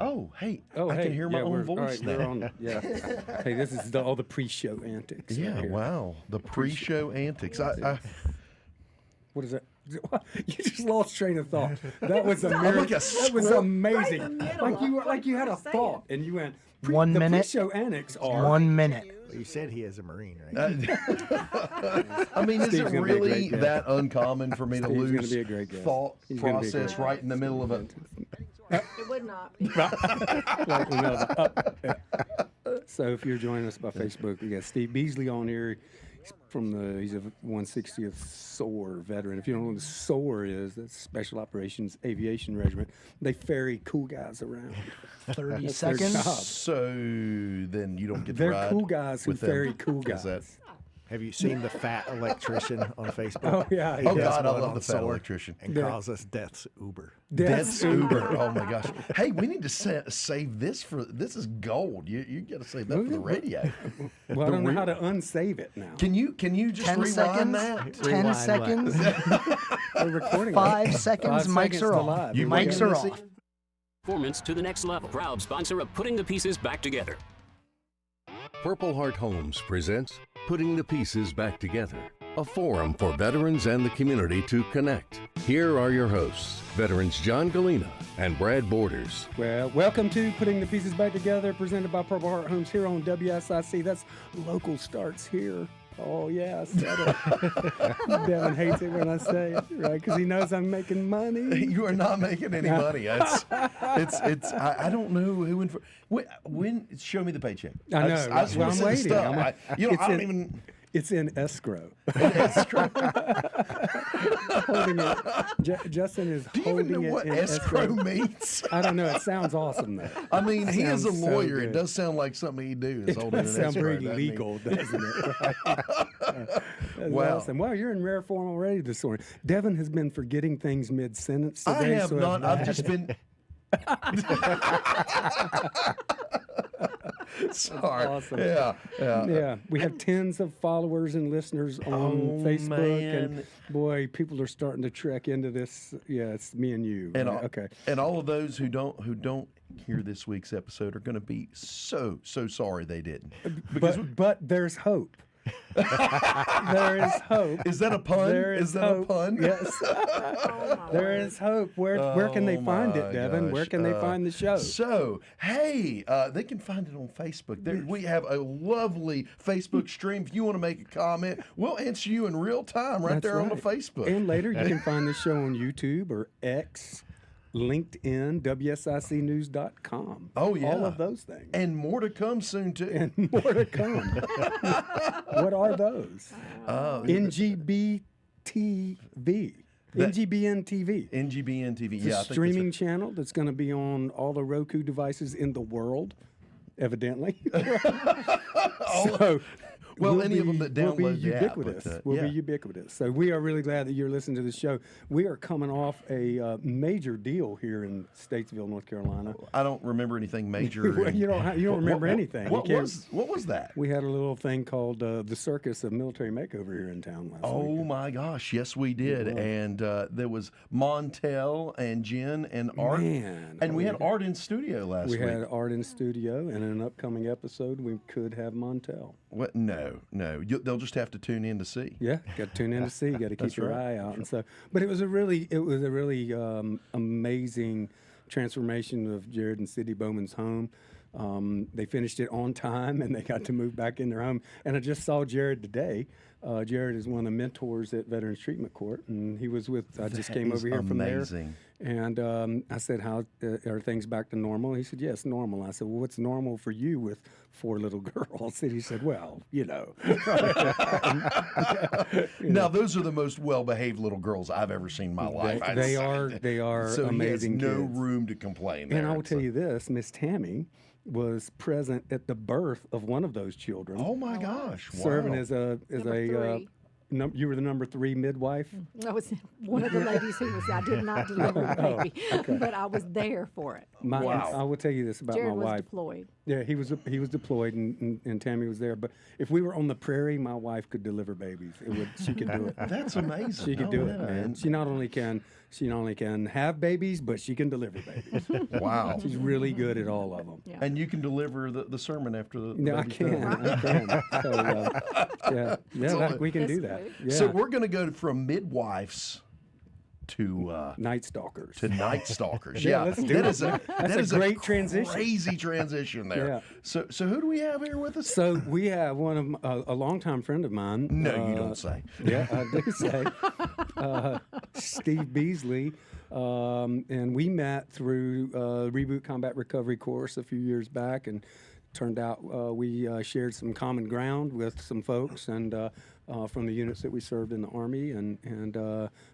Oh, hey, I can hear my own voice now. We're on, hey, this is all the pre-show antics. Yeah, right here. wow. The pre-show antics. What is that? You just lost train of thought. That was a I'm miracle. like a That was squirrel. amazing. Like you had a thought, and you went. One the minute. Pre-show antics are 1 minute. Well, you said he is a Marine, right? I mean, is Steve's it gonna be a really great guest. that uncommon for me to Steve's gonna lose be a great guest. thought He's gonna be a process great right in the middle of it? It would not be. Right in the middle of the- yeah. So if you're joining us by Facebook, we got Steve Beasley on here. He's a 160th SOAR veteran. If you don't know what the SOAR is, that's Special Operations Aviation Regiment. They ferry cool guys around. 30 That's their seconds. job. So then you don't get to They're ride cool guys who with them. ferry cool Is guys. that- Have you seen the fat electrician on Facebook? Oh, yeah. He Oh, does God, I one love on the fat SOAR electrician. and Yeah. calls us Death's Uber. Death's Uber. Oh my gosh. Hey, we need to save this for this is gold. You got to save that for the radio. Well, I don't know how to unsave it now. Can you just 10 rewind seconds. that? 10 Rewind seconds. We're recording. 5 seconds. 5 Mics seconds are to off. live. You Mics ready, are Missy? off. Performance to the next level. Proud sponsor of Putting the Pieces Back Together. Purple Heart Homes presents Putting the Pieces Back Together, a forum for veterans and the community to connect. Here are your hosts, veterans John Gallina and Brad Borders. Well, welcome to Putting the Pieces Back Together, presented by Purple Heart Homes here on WSIC. That's local starts here. Oh, yeah, I said it. Devin hates it when I say it, right? Because he knows I'm making money. You are not making any money. It's I don't know who when show me the paycheck. I know. I just Well, want to I'm see the waiting. stuff. I don't even. It's in escrow. Escrow. Holding it. Justin is Do you even holding know it what in escrow means? I don't know. It sounds awesome, though. I mean, he is a Sounds so lawyer. It good. does sound like something he'd do. Is It holding does an sound escrow, very doesn't legal, doesn't it? That's Wow. awesome. Well, you're in rare form already this morning. Devin has been forgetting things mid-sentence I today. have so not. I've Brad. just been. Sorry. Awesome. Yeah. Yeah, we have tens of followers and listeners on Facebook, and man. boy, people are starting to trek into this. Yeah, it's me and you. And right? all, Okay. and all of those who don't hear this week's episode are going to be so sorry they didn't. But there's hope. There is hope. Is that a pun? There is that hope. a pun? Yes. There is hope. Where can they Oh find my it, Devin? Where gosh. can they find the show? So, hey, they can find it on Facebook. We have a lovely Facebook stream. If you want to make a comment, we'll answer you in real time right That's there on the right. Facebook. And later, you can find the show on YouTube or X, LinkedIn, WSICnews.com. Oh, yeah. All of those things. And more to come soon, too. And more to come. What are those? NGB TV. NGBN TV. NGBN TV. It's Yeah, I a think that's streaming channel that's going to be on all the Roku devices in the world, evidently. So, Well, we'll any of them that download we'll be the app, ubiquitous. but, We'll yeah. be ubiquitous. So we are really glad that you're listening to the show. We are coming off a major deal here in Statesville, North Carolina. I don't remember anything major. Well, you don't remember anything. You What can't- was that? We had a little thing called the Circus of Military Makeover here in town last week. Oh my gosh, yes we did, and there was Montel and Jen and Art, Man. and we had Art in studio last We week. had Art in studio, and in an upcoming episode, we could have Montel. What? No. They'll just have to tune in to see. Yeah, got to tune in to see. Got to keep That's your right. eye out, and so. But it was a really amazing transformation of Jared and Cindy Bowman's home. They finished it on time, and they got to move back in their home. And I just saw Jared today. Jared is one of the mentors at Veterans Treatment Court, and he was with. I just came is over here from there. amazing. And I said, "How are things back to normal?" He said, "Yes, normal." I said, "Well, what's normal for you with 4 little girls?" And he said, "Well, you know." Now those are the most well-behaved little girls I've ever seen in my life. I'd They say. are So amazing he has no kids. room to complain. And there. I will tell So- you this: Miss Tammy was present at the birth of one of those children, Oh my gosh! serving wow. as a Number 3. you were the number 3 midwife. I was one of the ladies who was. I did not deliver a baby, but I was there for it. Wow. I will tell you this about Jared my was wife. deployed. Yeah, he was deployed, and Tammy was there. But if we were on the prairie, my wife could deliver babies. She could do it. That's amazing. She could do Oh, it, yeah. man. She not only can She not only can have babies, but she can deliver babies. Wow. She's really good at all of them. Yeah. And you can deliver the sermon after the Yeah, I baby's can. done. I can. So, we can do that. Yeah. So we're going to go from midwives to Night Stalkers. to night stalkers. Yeah, Yeah, let's do that it. is a That's that a is great transition. Crazy transition there. Yeah. So who do we have here with us? So we have one of a longtime friend of mine. No, you don't say. Yeah, I do say. Steve Beasley. And we met through Reboot Combat Recovery course a few years back, and turned out we shared some common ground with some folks and from the units that we served in the Army, and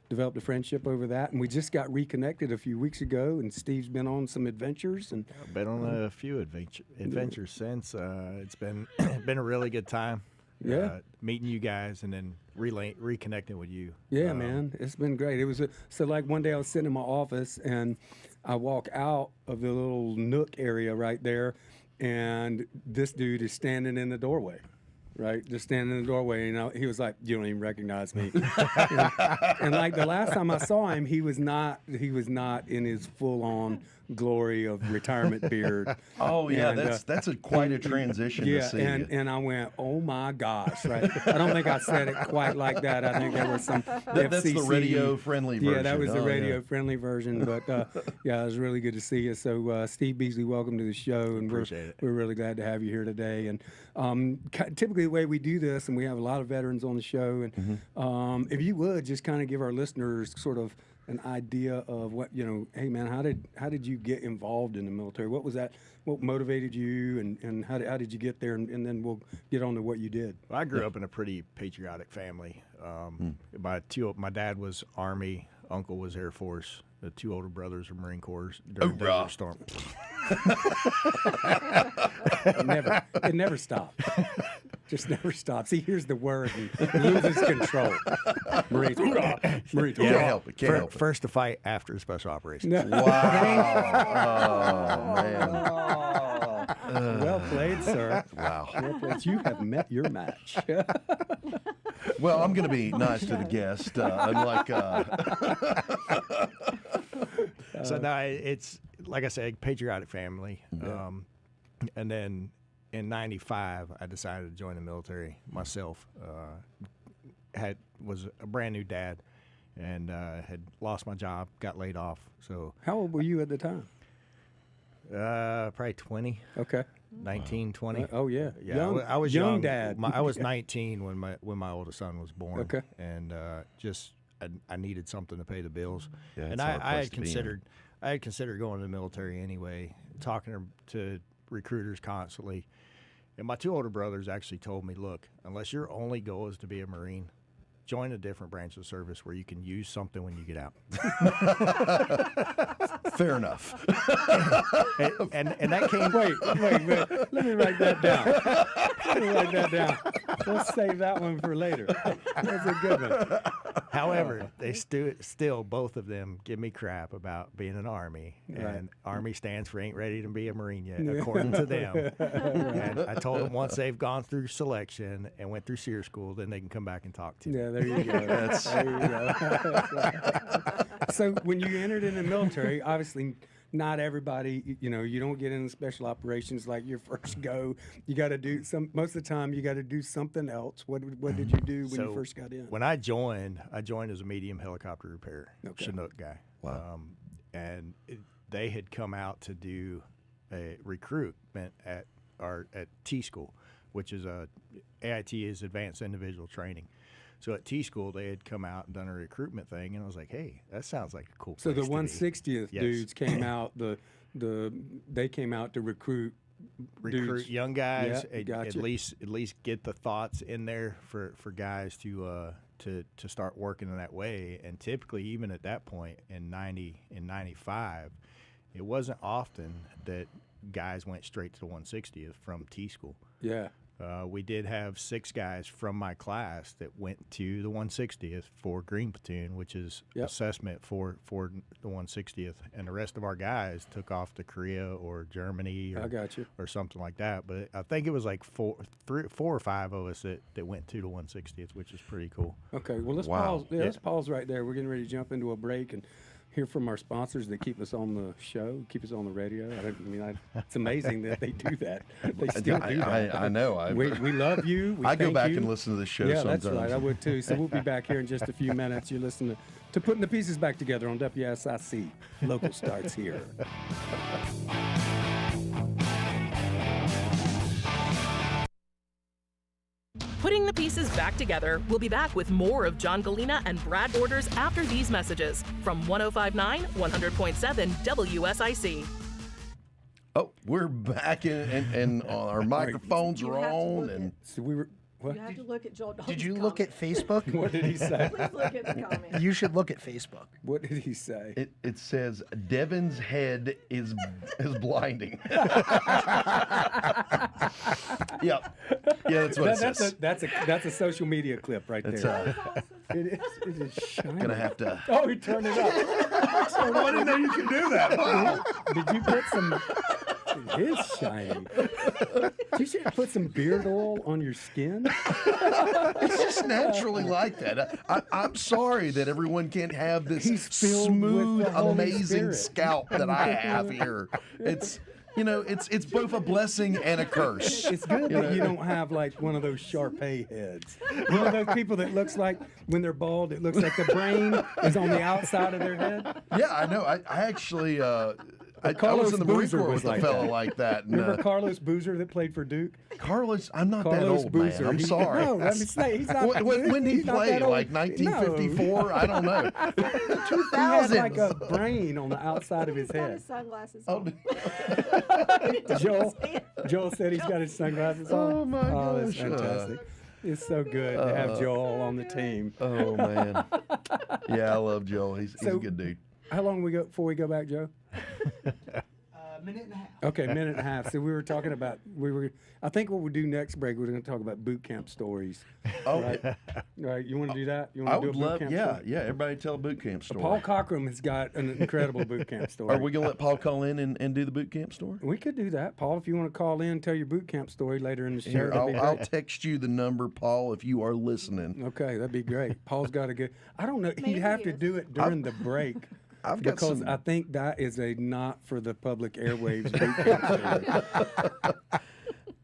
developed a friendship over that. And we just got reconnected a few weeks ago, and Steve's been on some adventures. And I've been on a few adventures since. It's been been a really good time. Yeah. Meeting you guys and then reconnecting with you. Yeah, man, it's been great. It was so like one day I was sitting in my office and I walk out of the little nook area right there, and this dude is standing in the doorway. Right, just standing in the doorway, he was like, "You don't even recognize me." and like the last time I saw him, he was not in his full-on glory of retirement beard. Oh yeah, And, that's quite a transition Yeah, to see. and I went, "Oh my gosh!" Right? I don't think I said it quite like that. I think there was some that's the FCC radio-friendly version. Yeah, that was the Oh, yeah. radio-friendly version. But yeah, it was really good to see you. So Steve Beasley, welcome to the show, and Appreciate it. we're really glad to have you here today. And typically the way we do this, and we have a lot of veterans on the show, and if you would just kind of give our listeners sort of an idea of what, hey man, how did you get involved in the military? What was that? What motivated you, and how did you get there? And then we'll get on to what you did. Well, I grew up in a pretty patriotic family. My dad was Army, uncle was Air Force. The two older brothers were Marine Corps during Desert Storm. It never stopped. Just never stops. He hears the word and loses control. Marines. Marines. Can't help it. Can't help it. First to fight after special operations. Wow. Oh man. Well played, sir. Wow. Well played. You have met your match. Well, I'm going to be nice to the guest, unlike. So now it's, like I said, patriotic family. And then in '95, I decided to join the military myself. Was a brand new dad, and had lost my job, got laid off. So How old were you at the time? probably 20, Okay. 19, 20. Oh yeah. Yeah, Young, I was young young. dad. I was 19 when my oldest son was born. Okay. And I needed something to pay the bills. Yeah, and it's a hard I place had to be in. considered going to the military anyway, talking to recruiters constantly. And my two older brothers actually told me, look, unless your only goal is to be a Marine, join a different branch of service where you can use something when you get out. Fair enough. and that came. Wait. Let me write that down. Let's save that one for later. That's a good one. However, they still both of them give me crap about being an Army, and Army stands for ain't ready to be a Marine yet, according to them. And I told them once they've gone through selection and went through SEER school, then they can come back and talk to me. Yeah, there you go. There you go. So when you entered in the military, obviously not everybody, you don't get into special operations like your first go. You got to do most of the time you got to do something else. What did you do when you first got in? When I joined as a medium helicopter repair, Chinook guy. Wow. And they had come out to do a recruitment at T school, which is AIT is Advanced Individual Training. So at T school, they had come out and done a recruitment thing, and I was like, "Hey, that sounds like a cool." So the place to be. 160th Yes. dudes came out. They came out to recruit dudes. young guys. Yeah, gotcha. At least get the thoughts in there for guys to start working in that way. And typically, even at that point in '95, it wasn't often that guys went straight to the 160th from T school. Yeah. We did have 6 guys from my class that went to the 160th for Green Platoon, which is assessment for the 160th, and the rest of our guys took off to Korea or Germany or something like that. But I think it was like 4 or 5 of us that went to the 160th, which is pretty cool. Okay, well, let's pause. Yeah, let's pause right there. We're getting ready to jump into a break and hear from our sponsors that keep us on the show, keep us on the radio. It's amazing that they do that. They still do that. I know. We love you. I go back and listen to the show sometimes. Yeah, that's right. I would too. So we'll be back here in just a few minutes. You're listening to Putting the Pieces Back Together on WSIC. Local starts here. Putting the Pieces Back Together. We'll be back with more of John Gallina and Brad Borders after these messages from 105.9, 100.7 WSIC. Oh, we're back and our microphones are on. And so we were. What? You have to look at Joel Dalton's Did you look at Facebook? What did he say? Please look at the comments. You should look at Facebook. What did he say? It says Devin's head is blinding. Yeah, that's what it says. That's a social media clip right there. It is shining. Gonna have to. Oh, he turned it up. I didn't know you could do that. Did you put some? It is shining. You should put some beard oil on your skin. It's just naturally like that. I'm sorry that everyone can't have this smooth, amazing scalp that I have here. It's it's both a blessing and a curse. It's good that you don't have like one of those Shar-Pei heads. One of those people that looks like when they're bald, it looks like the brain is on the outside of their head. Yeah, I know. I actually. I was in the Marine Corps with a fella like that. Remember Carlos Boozer that played for Duke? Carlos, I'm not that old, man. I'm sorry. No, he's not. When did he play? Like 1954? No. I don't know. 2000. He had like a brain on the outside of his head. His sunglasses on. Joel said he's got his sunglasses on. Oh, my gosh. Oh, that's fantastic. It's so good to have Joel on the team. Oh, man. Yeah, I love Joel. He's a good dude. How long we go before we go back, Joe? Minute and a half. Okay, minute and a half. So we were talking about I think what we'll do next break, we're going to talk about boot camp stories. Oh, right. You want to do that? You I want to do would a boot love. camp Yeah, story? yeah. Everybody tell a boot camp story. Paul Cockrum has got an incredible boot camp story. Are we going to let Paul call in and do the boot camp story? We could do that, Paul. If you want to call in, tell your boot camp story later in the show. Here, that'd be great. I'll text you the number, Paul, if you are listening. Okay, that'd be great. Paul's got a good. I don't know. Maybe He'd have he to is. do it during the break. I've got because some. I think that is a not for the public airwaves boot camp story.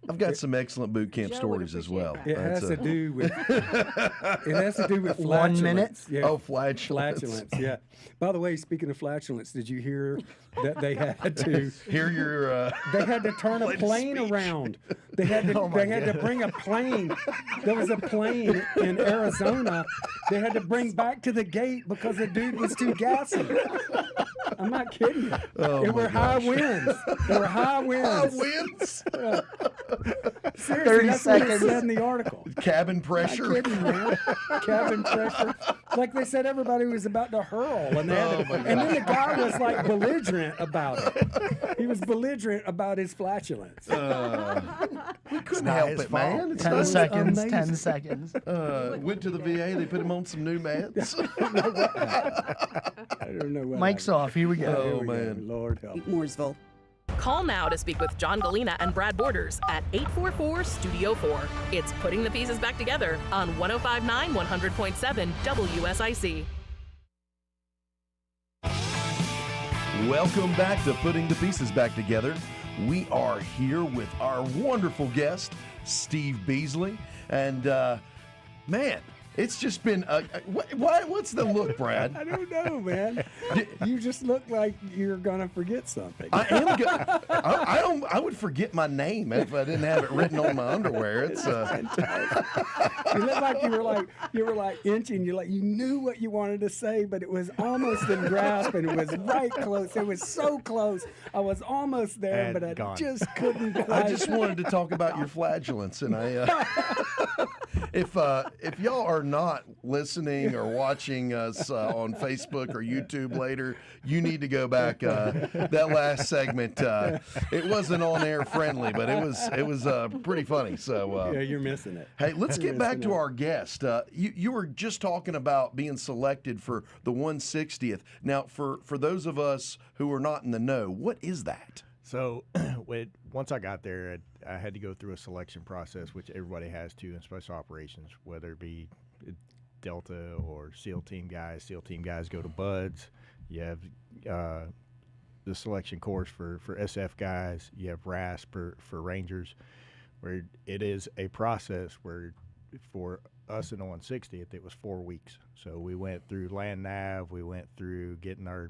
I've got some excellent boot camp Joe stories would as well. appreciate It has to do with. It has to do with 1 minute? flatulence. Yeah. Oh, flatulence. Flatulence. Yeah. By the way, speaking of flatulence, did you hear that they had to? Hear your. They had to turn a latest plane speech. around. They had to. They had to bring a plane. There was a plane in Arizona. They had to bring back to the gate because the dude was too gassy. I'm not kidding you. Oh, There my were high gosh. winds. There were high winds. Wins. Seriously, 30 that's what it seconds. said in the article. Cabin Not pressure. kidding, man. Cabin pressure. Like they said, everybody was about to hurl, and, they had to, and then the guy was like belligerent about it. He was belligerent about his flatulence. We couldn't not help his it, man. fault. It's 10 not- seconds. amazing. 10 seconds. Went to the VA. They put him on some new meds. I don't know what. Mike's off. Here we go. Oh, Here we go. man. Lord help. Mooresville. Call now to speak with John Gallina and Brad Borders at 844-STUDIO-4. It's Putting the Pieces Back Together on 105.9, 100.7 WSIC. Welcome back to Putting the Pieces Back Together. We are here with our wonderful guest, Steve Beasley. And, man, it's just been, what's the look, Brad? I don't know, man. You just look like you're gonna forget something. I am I would forget my name if I didn't have it written on my underwear. It's You look like you were like inching. You knew what you wanted to say, but it was almost in grasp, and it was right close. It was so close. I was almost there, And but I gone. just couldn't. I just wanted to talk about your flatulence, and if y'all are not listening or watching us on Facebook or YouTube later, you need to go back. That last segment, it wasn't on air friendly, but it was pretty funny. So yeah, you're missing it. hey, let's get back to our guest. You were just talking about being selected for the 160th. Now, for those of us who are not in the know, what is that? So once I got there, I had to go through a selection process, which everybody has to in special operations, whether it be Delta or SEAL team guys. SEAL team guys go to BUDS. You have the selection course for SF guys. You have RASP for Rangers, where it is a process where for us in the 160th, it was 4 weeks. So we went through land nav. We went through getting our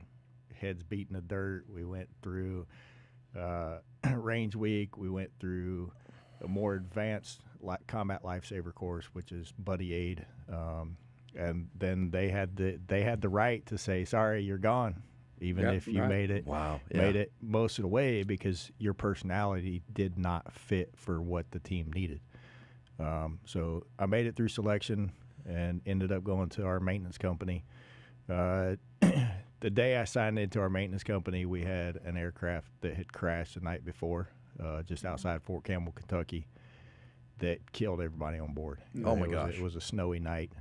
heads beat in the dirt. We went through range week. We went through a more advanced combat lifesaver course, which is buddy aid, and then they had the right to say, sorry, you're gone, even if you made it most of the way, because your personality did not fit for what the team needed. So I made it through selection and ended up going to our maintenance company. The day I signed into our maintenance company, we had an aircraft that had crashed the night before, just outside Fort Campbell, Kentucky, that killed everybody on board. Oh my gosh! It was a snowy night.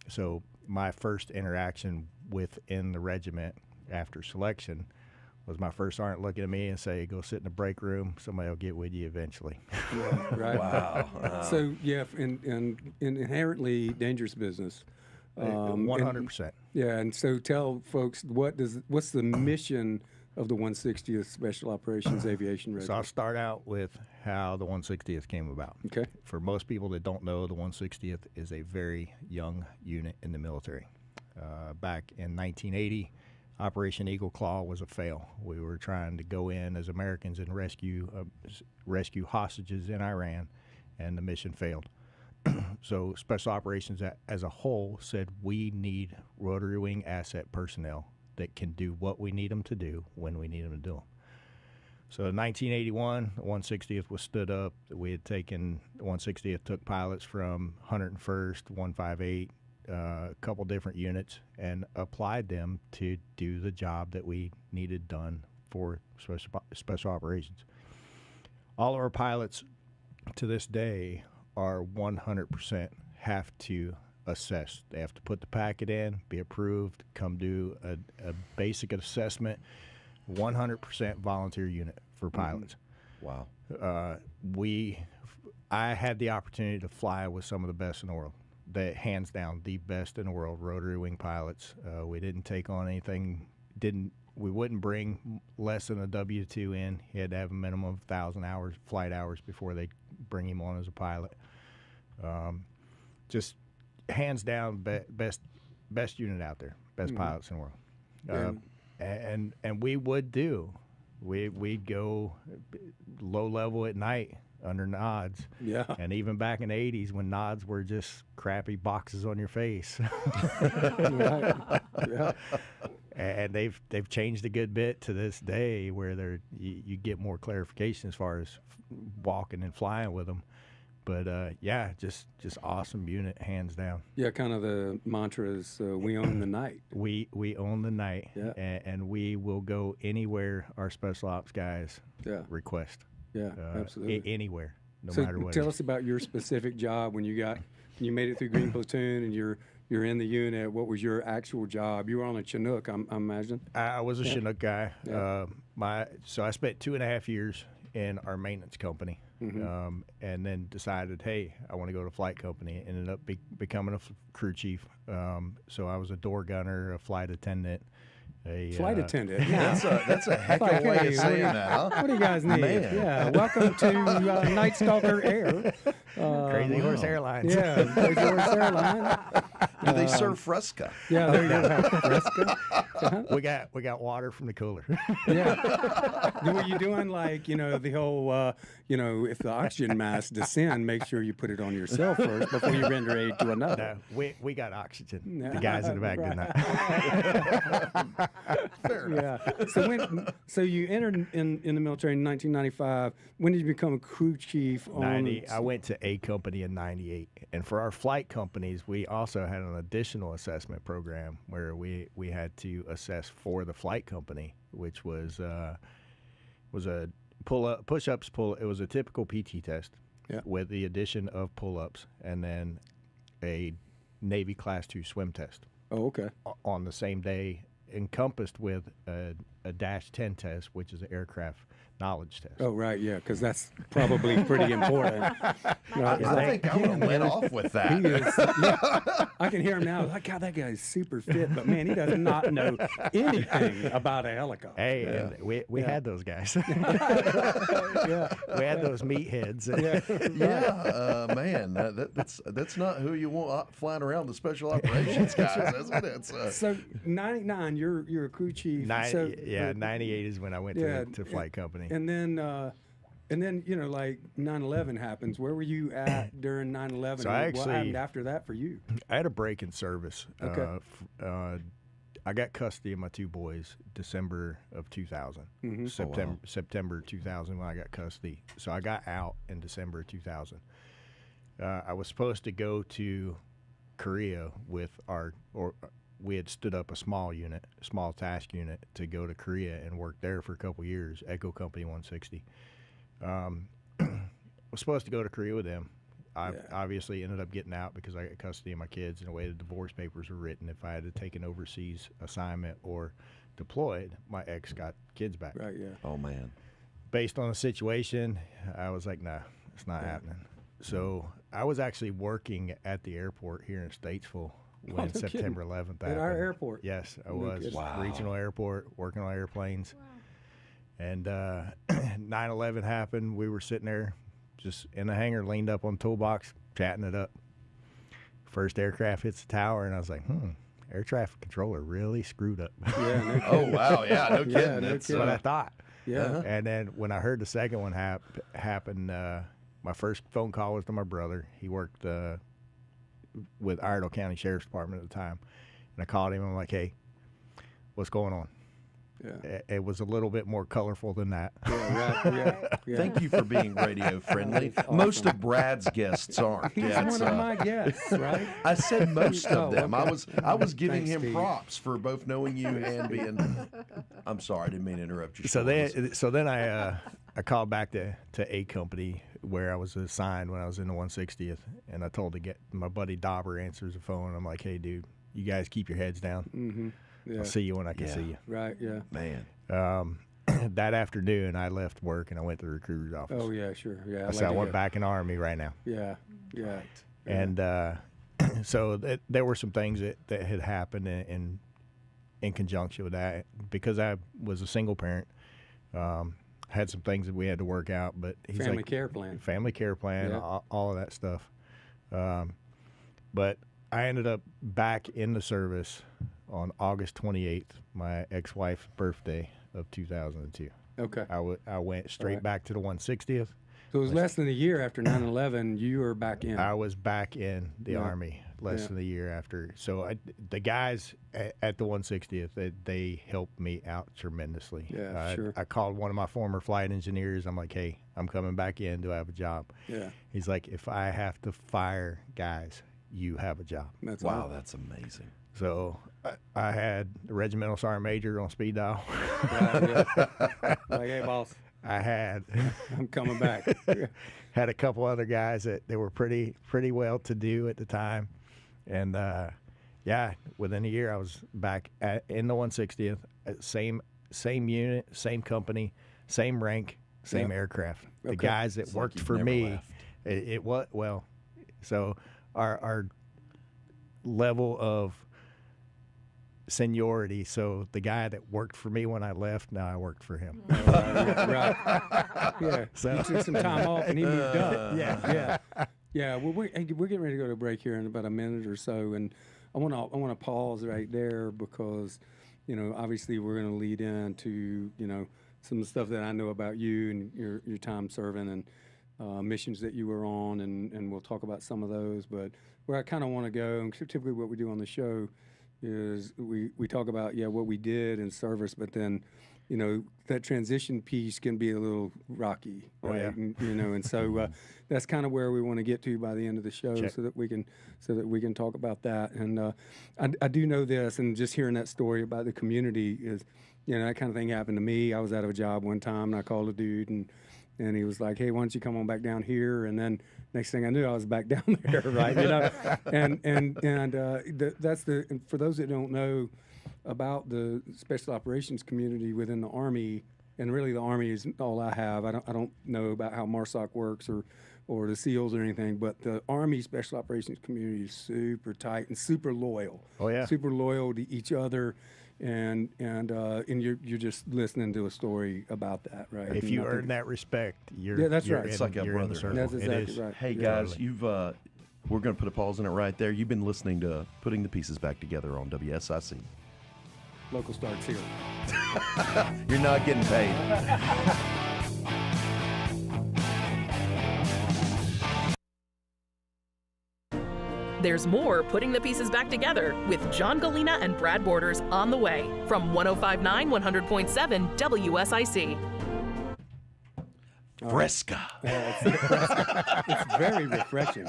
So my first interaction within the regiment after selection was my first sergeant looking at me and say, "Go sit in the break room. Somebody will get with you eventually." Yeah, right. Wow. So yeah, in inherently dangerous business. 100%. Yeah, and so tell folks what's the mission of the 160th Special Operations Aviation Regiment? So I'll start out with how the 160th came about. Okay. For most people that don't know, the 160th is a very young unit in the military. Back in 1980, Operation Eagle Claw was a fail. We were trying to go in as Americans and rescue hostages in Iran, and the mission failed. So Special Operations as a whole said we need rotary wing asset personnel that can do what we need them to do when we need them to do them. So in 1981, the 160th was stood up. We had taken, the 160th took pilots from 101st, 158, a couple different units, and applied them to do the job that we needed done for Special Operations. All of our pilots to this day are 100% have to assess. They have to put the packet in, be approved, come do a basic assessment. 100% volunteer unit for pilots. Wow. I had the opportunity to fly with some of the best in the world. Hands down, the best in the world, rotary wing pilots. We didn't take on anything. We wouldn't bring less than a W-2 in. He had to have a minimum of 1,000 hours, flight hours, before they'd bring him on as a pilot. Just hands down, best unit out there, best pilots in the world. And we'd go low level at night under nods. Yeah. And even back in the 80s when nods were just crappy boxes on your face. Yeah. And they've changed a good bit to this day, where you get more clarification as far as walking and flying with them. But yeah, just awesome unit, hands down. Yeah, kind of the mantra is we own the night. We own the night, yeah. And we will go anywhere our special ops guys request. Yeah, absolutely. Anywhere, no so matter what. Tell us about your specific job when you made it through Green Platoon and you're in the unit. What was your actual job? You were on a Chinook, I imagine. I was a Chinook guy. Yeah. So I spent 2.5 years in our maintenance company. Mm-hmm. And then decided, hey, I want to go to flight company. Ended up becoming a crew chief. So I was a door gunner, a flight attendant. Flight attendant. Yeah. That's a heck of a way of saying that, huh? What do you guys need? Man. Yeah. Welcome to Night Stalker Air. Crazy Horse Airlines. Yeah, Crazy Horse Airlines. Do they serve Fresca? Yeah, there you go. Fresca. We got water from the cooler. Yeah. Were you doing like, the whole, if the oxygen mask descend, make sure you put it on yourself first before you render aid to another. No, we got oxygen. The guys in the back did not. Fair enough. Yeah. So you entered in the military in 1995. When did you become a crew chief? I went to A Company in 98. And for our flight companies, we also had an additional assessment program where we had to assess for the flight company, which was a push-ups, it was a typical PT test with the addition of pull-ups and then a Navy Class 2 swim test. Oh, okay. On the same day, encompassed with a Dash 10 test, which is an aircraft knowledge test. Oh, right, yeah, because that's probably pretty important. I think I would have went off with that. He is, I can hear him now. Like, God, that guy's super fit, but man, he does not know anything about a helicopter. Hey, and we had those guys. Yeah. We had those meatheads. Man, that's not who you want flying around the special operations guys, is it? So 99, you're a crew chief. 98 is when I went to flight company. And then like 9/11 happens. Where were you at during 9/11? So what happened after that for you? I had a break in service. Okay. I got custody of my two boys December of 2000. Mm-hmm. September 2000 when I got custody. So I got out in December of 2000. I was supposed to go to Korea with we had stood up a small task unit to go to Korea and work there for a couple years, Echo Company 160. Was supposed to go to Korea with them. I obviously ended up getting out because I got custody of my kids and the way the divorce papers were written. If I had to take an overseas assignment or deployed, my ex got kids back. Right, yeah. Oh, man. Based on the situation, I was like, nah, it's not happening. So I was actually working at the airport here in Statesville when September 11th happened. At our airport? Yes, I was. kidding. Wow. Regional airport, working on airplanes. Wow. And 9/11 happened. We were sitting there just in the hangar, leaned up on the toolbox, chatting it up. First aircraft hits the tower, and I was like, air traffic controller really screwed up. Yeah. No Oh, wow. Yeah, no kidding. no That's kidding. What I thought. Yeah. And then when I heard the second one happen, my first phone call was to my brother. He worked with Iredell County Sheriff's Department at the time. And I called him. I'm like, hey, what's going on? Yeah. It was a little bit more colorful than that. Yeah, right. Yeah. Thank you for being radio friendly. Awesome. Most of Brad's guests aren't. He's one of my guests, right? I said most of them. Okay. I was giving Thanks, him Steve. props for both knowing you and being. I'm sorry, I didn't mean to interrupt you. So then I called back to A Company where I was assigned when I was in the 160th, and I told my buddy Dauber answers the phone. I'm like, hey, dude, you guys keep your heads down. Mm-hmm. Yeah. I'll see you when I can see you. Right, yeah. Man. That afternoon, I left work and I went to the recruiter's office. Oh, yeah, sure. Yeah. I went back in the Army right now. Yeah, yeah. And so there were some things that had happened in conjunction with that. Because I was a single parent, had some things that we had to work out. But he's Family care plan, yeah. all of that stuff. But I ended up back in the service on August 28th, my ex-wife's birthday of 2002. Okay. I went straight back to the 160th. So it was less than a year after 9/11. You were back in. I was back in the Army less than a year after. So the guys at the 160th, they helped me out tremendously. Yeah, sure. I called one of my former flight engineers. I'm like, hey, I'm coming back in. Do I have a job? Yeah. He's like, if I have to fire guys, you have a job. That's Wow, awesome. that's amazing. So I had the regimental sergeant major on speed dial. Right, yeah. Like, hey, boss, I'm coming back. Had a couple other guys that they were pretty well to do at the time, and within a year I was back in the 160th, same unit, same company, same rank, same aircraft. The Okay. guys that It's like worked you've for never me, left. it was well. So our level of seniority. So the guy that worked for me when I left, now I worked for him. Right. Yeah. So- You took some time off and he moved up. Yeah. Yeah. Yeah. Well, we're getting ready to go to a break here in about a minute or so. And I want to pause right there because, obviously we're going to lead into, some of the stuff that I know about you and your time serving and missions that you were on, and we'll talk about some of those. But where I kind of want to go, and typically what we do on the show is we talk about, what we did in service, but then, that transition piece can be a little rocky, right? yeah. And so that's kind of where we want to get to by the end of the show, so that we can talk about that. And I do know this, and just hearing that story about the community is, that kind of thing happened to me. I was out of a job one time, and I called a dude, and he was like, "Hey, why don't you come on back down here?" And then next thing I knew, I was back down there, right? And for those that don't know about the special operations community within the Army, and really the Army is all I have. I don't know about how MARSOC works or the SEALs or anything, but the Army special operations community is super tight and super loyal. Oh yeah, super loyal to each other. And you're just listening to a story about that, right? If you earn that respect, you're that's right. It's like a brother. That's exactly right. Hey guys, we're going to put a pause in it right there. You've been listening to Putting the Pieces Back Together on WSIC. Local starts here. You're not getting paid. There's more Putting the Pieces Back Together with John Gallina and Brad Borders on the way from 105.9 100.7 WSIC. Fresca. It's very refreshing.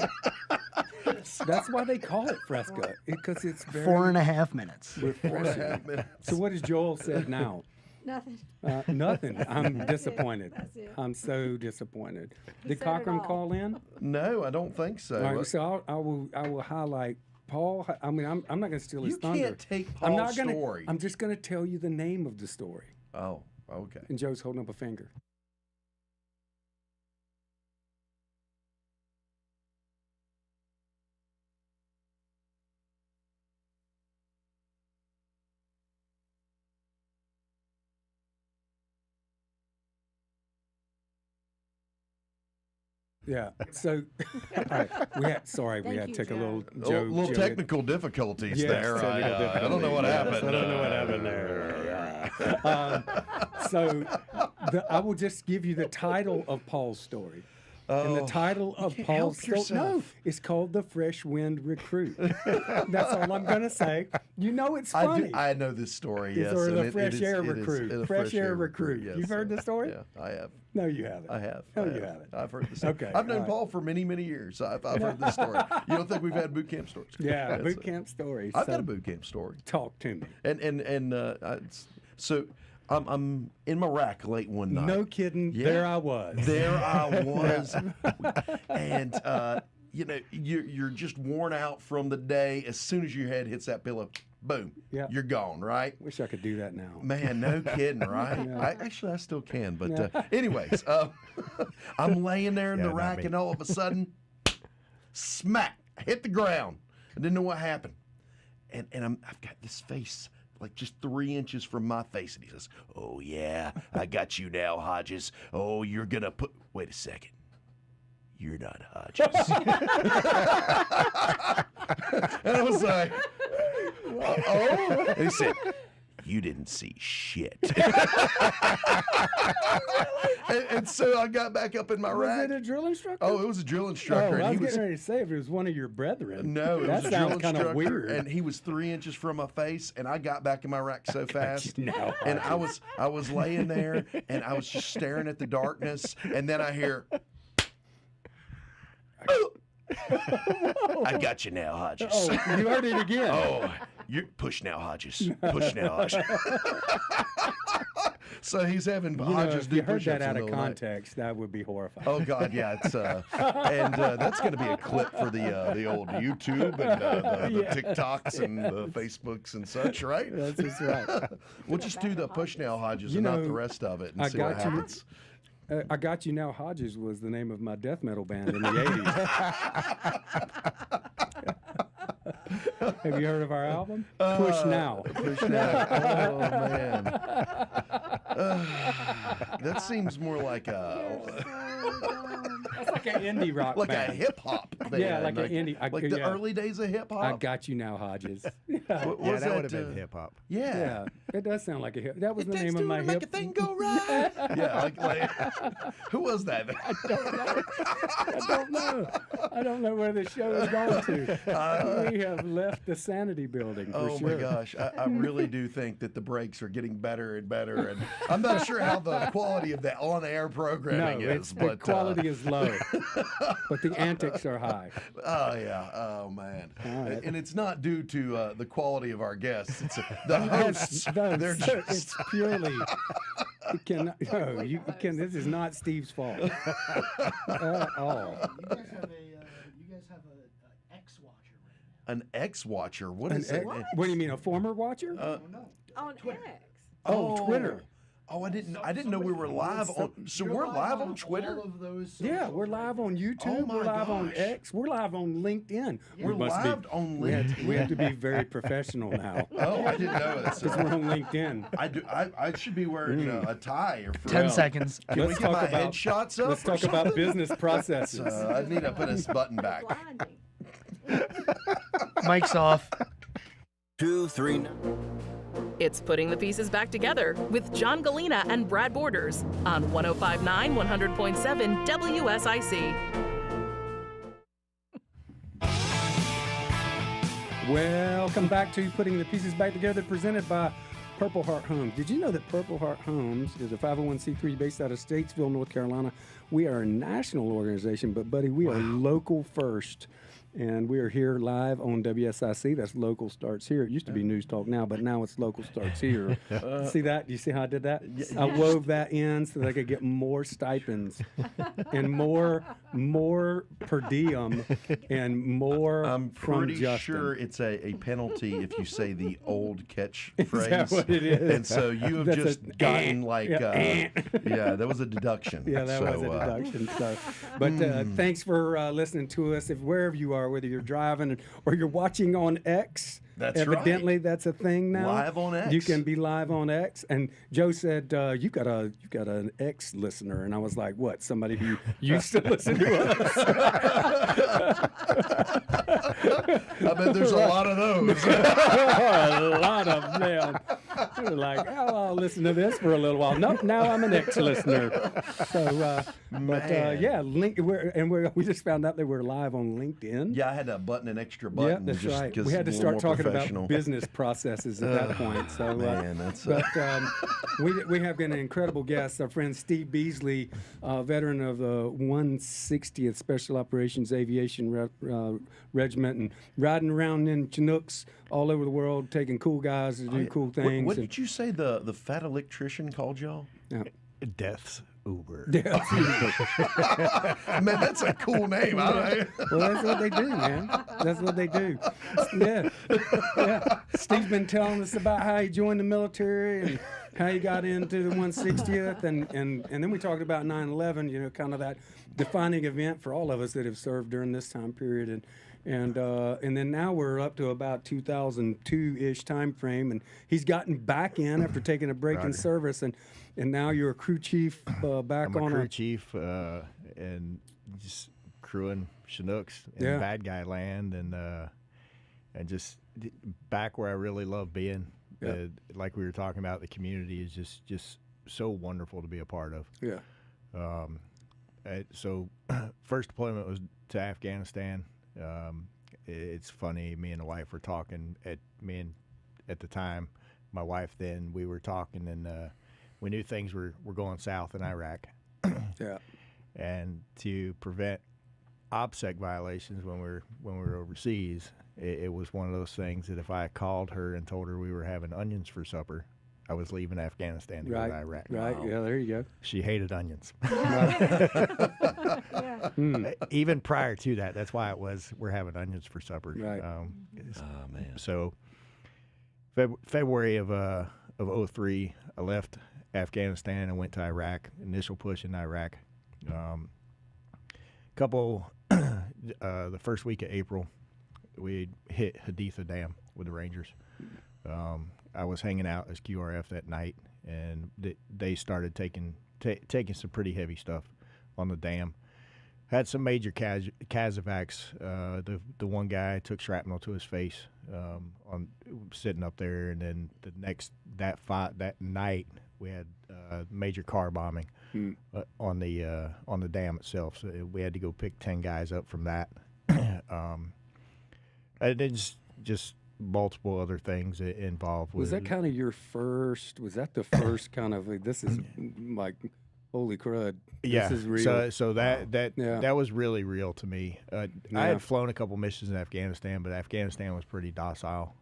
That's why they call it Fresca, because it's very 4.5 minutes. refreshing. So what has Joel said now? Nothing. Nothing. I'm disappointed. That's it. I'm so disappointed. He Did said it Cochran all. call in? No, I don't think so. All right, so I will highlight Paul. I mean, I'm not going to steal his You thunder. can't take I'm Paul's not gonna, story. I'm just going to tell you the name of the story. Oh, okay. And Joe's holding up a finger. Yeah. So, all right, we had Thank you, to take a Joe. little Little Joe. technical difficulties Yes, there. technical I don't know what difficulties. happened. I don't know what happened there. So I will just give you the title of Paul's story. And the title of Paul's story, no, it's called The Fresh Wind Recruit. That's all I'm going to say. You know it's funny. I know this story, yes. Or and the it Fresh is- Air it is- Recruit. it is Fresh Air Recruit. Yes. You've heard the story? Yeah, I have. No, you haven't. I have. No, I you have. haven't. I've heard the story. Okay, I've known all right. Paul for many, many years. I've heard this story. You don't think we've had boot camp stories? Yeah, That's boot it. camp story. I've So got a boot camp story. Talk to me. So I'm in my rack late one night. No kidding. Yeah. There I was. There I was, and you're just worn out from the day. As soon as your head hits that pillow, boom, Yeah. you're gone. Right? Wish I could do that now. Man, no kidding, right? Yeah. I still can, but anyways, I'm laying there in the not rack, me. and all of a sudden, smack, I hit the ground. I didn't know what happened, and I've got this face like just 3 inches from my face, and he says, "Oh yeah, I got you now, Hodges. Oh, you're gonna put. Wait a second." You're not Hodges. And I was like, oh. And he said, you didn't see shit. and so I got back up in my Was rack. it a drill instructor? Oh, it was a drill Oh, instructor. I and was he getting ready to say if it was one of your brethren. no, it that was a drill sounds kind of instructor, weird. and he was 3 inches from my face, and I got back in my rack so fast, now, and I was laying there, and I was just staring at the darkness, and then I hear, I got you now, Hodges. Oh, you heard it again. Oh, you push now, Hodges. Push now, Hodges. So he's having You know, Hodges if do you heard push-ups that out in of the night. context, that would be horrifying. Oh God, yeah, it's and that's going to be a clip for the old YouTube and the TikToks and the Facebooks and such, right? That's just right. We'll just do the push now, Hodges, You and not know, the rest of it, and I see what got you. happens. I Got You Now Hodges was the name of my death metal band in the 80s. Have you heard of our album? Push Now. Push now. Oh man, that seems more like a That's like an indie rock like band. a hip hop. Yeah, like an indie. Like the early days of hip hop. I got you now, Hodges. What Yeah, was that would have been hip hop. Yeah. Yeah, it does sound like a hip. That was It the takes name of two my to make hip. a thing go right. Yeah, like who was that? I don't know where the show is going to. We have left the Sanity building for Oh sure. my gosh, I really do think that the breaks are getting better and better, and I'm not sure how the quality of that on-air programming No, is, the but quality is low, but the antics are high. oh yeah, oh man, right. and it's not due to the quality of our guests; it's the hosts. They're just It's purely. You cannot. No, you can. This is not Steve's fault at all. You guys have a X watcher right now. an X-watcher. What An is it? X- What do you mean, a former watcher? No. On X. Twitter. Oh, I didn't know we were live on. So we're live on Twitter. All of those Yeah, we're live on YouTube. Oh my we're live on gosh. X. We're live on LinkedIn. We're We must live on we have LinkedIn. to be very professional now. Oh, I didn't know this. Because we're on LinkedIn. I should be wearing a tie or 10 seconds. Can we Let's get talk my about- headshots up? Let's or talk about something? business processes. I need to put this button back. Blinding. Mic's off. 2, 3. It's Putting the Pieces Back Together with John Gallina and Brad Borders on 105.9 100.7 WSIC. Welcome back to Putting the Pieces Back Together, presented by Purple Heart Homes. Did you know that Purple Heart Homes is a 501c3 based out of Statesville, North Carolina? We are a national organization, but buddy, we are local first. And we are here live on WSIC. That's Local Starts Here. It used to be News Talk Now, but now it's Local Starts Here. See that? Do you see how I did that? I wove that in so that I could get more stipends and more per diem and more I'm from pretty Justin. sure it's a penalty if you say the old catchphrase. Is that what it is? And so you have That's just a- gotten like, yeah, yeah, that was a deduction. Yeah, that was a deduction. But thanks for listening to us. If wherever you are, whether you're driving or you're watching on X, That's evidently right. that's a thing now. Live on X. You can be live on X. And Joe said you got an X listener, and I was like, what? Somebody who used to listen to us? I bet there's a lot of those. A lot of them. They were like, oh, I'll listen to this for a little while. Nope, now I'm an ex-listener. So, yeah, we just found out that we're live on LinkedIn. Yeah, I had to button an extra button. Yeah, that's just right. 'cause We had to it's a little start more talking about professional. business processes at that point. So, Man, that's we have an incredible guest, our friend Steve Beasley, veteran of the 160th Special Operations Aviation Regiment, and riding around in Chinooks all over the world, taking cool guys to do cool things. What did you say the fat electrician called y'all? Yeah. Death's Uber. Man, that's a cool name. Well, that's what they do, man. That's what they do. Yeah. Yeah. Steve's been telling us about how he joined the military and how he got into the 160th. And then we talked about 9/11, you know, kind of that defining event for all of us that have served during this time period. And then now we're up to about 2002-ish time frame, and he's gotten back in after taking a break in service, and now you're a crew chief back I'm on a crew chief and just crewing Chinooks in Yeah. bad guy land, and just back where I really love being. Yeah. Like we were talking about, the community is just so wonderful to be a part of. Yeah. So first deployment was to Afghanistan. It's funny, me and the wife were talking at the time, my wife then, we were talking, and we knew things were going south in Iraq. Yeah. And to prevent OPSEC violations when we were overseas, it was one of those things that if I called her and told her we were having onions for supper, I was leaving Afghanistan to go to Iraq. Right. Yeah, there you go. She hated onions. Yeah. Even prior to that, that's why it was we're having onions for supper. Right. Oh man. So February of 03, I left Afghanistan and went to Iraq. Initial push in Iraq. The first week of April, we hit Haditha Dam with the Rangers. I was hanging out as QRF that night, and they started taking some pretty heavy stuff on the dam. Had some major Kazovacs. The one guy took shrapnel to his face on sitting up there, and then that night we had major car bombing on the dam itself. So we had to go pick 10 guys up from that. And it's just multiple other things involved. Was that kind of your first? Was that the first kind of like, this is like, holy crud? Yeah. This is real. So that was really real to me. I had flown a couple missions in Afghanistan, but Afghanistan was pretty docile